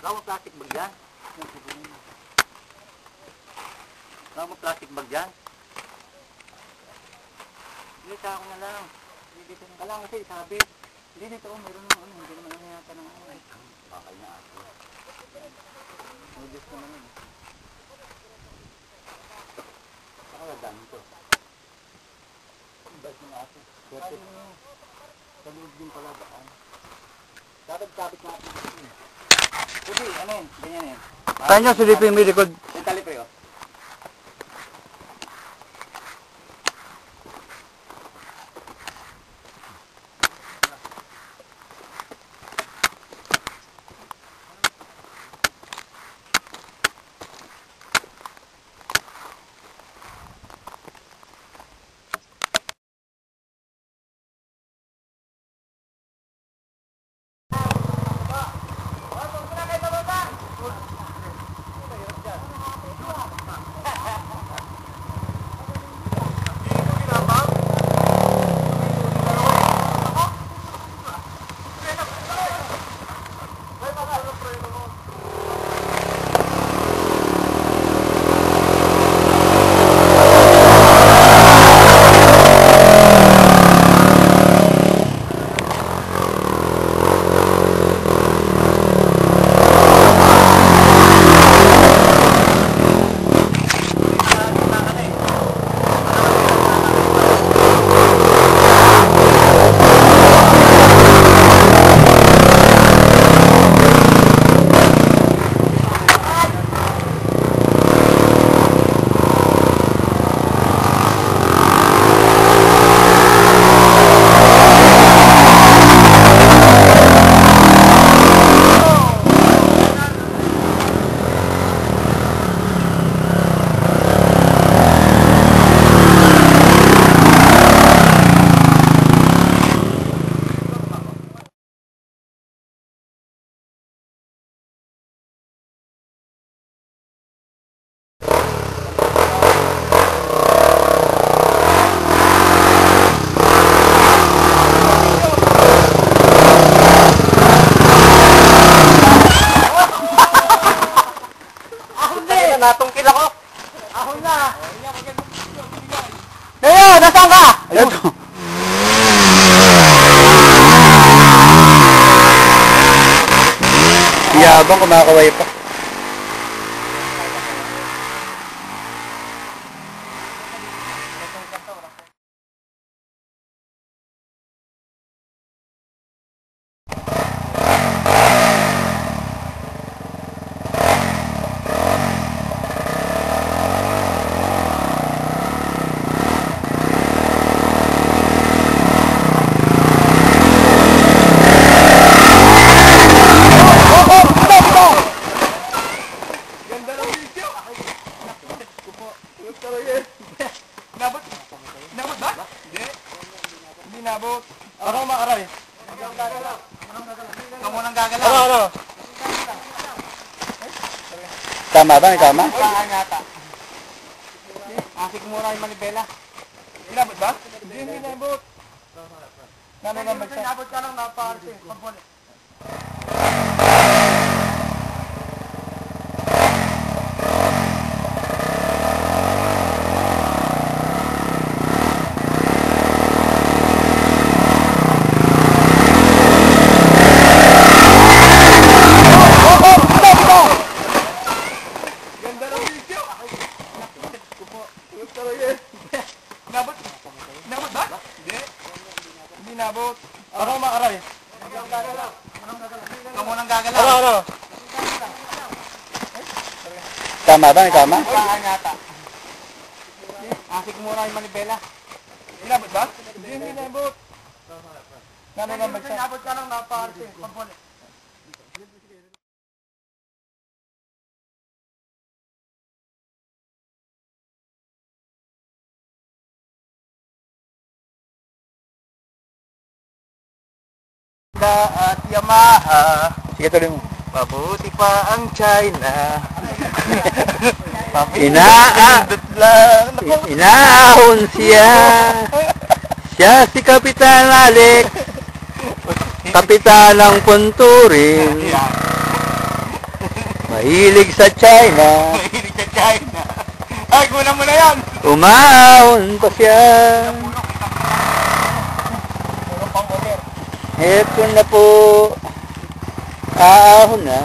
Kamu plastic bag yan? Kamu plastic bag yan? Hindi, sa ako na lang. Hindi dito na lang kasi sabi. Hindi dito ako, mayroon ng ano, hindi naman ano yata ng ano. Ay, bakal na ako. Noodles ko naman. Saka ladang ito. Bas ng aso. Swerte. Sa loob din pala daan. Dapat kapit natin dito. Sige, ano yun? Ganyan yun. Saan nyo silipin yung likod? Yung tali pre, oh. Natungkil ako. Ahon na. Ayo, nasaan ka? Ayun. Yabang kumakaway pa. Nabot? Nabot ba? Hindi. Hindi nabot. Ako makaray. Ikaw mo nang gagalaw. Ano? Tama ba? May tama? Saan yata? Asik muna yung manibela. Nabot ba? Hindi nabot. Nabot ka lang naparte. Pagbulit. Nabot? Nabot ba? Hindi. Hindi nabot. Ako makaray. Ikaw mo nang gagalaw. Ano? Tama ba? May tama? Saan yata? Asik muna yung manibela. Nabot ba? Hindi nabot. Nabot ka lang naparte. Pagbulit. At Yamaha. Sige, tuloy mo. Mabuti pa ang China. Inaahon siya. Siya si Kapitan Alex. Kapitan ng Punturin. Mahilig sa China. Mahilig sa China. Ay, kulang mo na yan. Umahon pa siya. Puro pang ulit. Eto na po. Ahon na.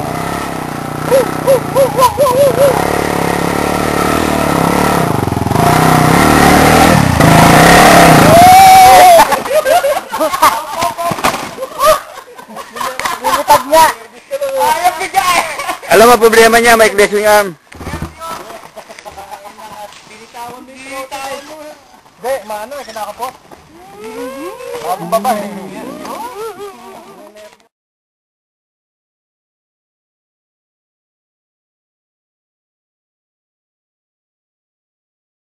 Bumutag niya. Ayaw bigay. Alam mo, problema niya, may blessing arm. Binitawan mo. Hindi, maano, kinakapot. Bagong babae.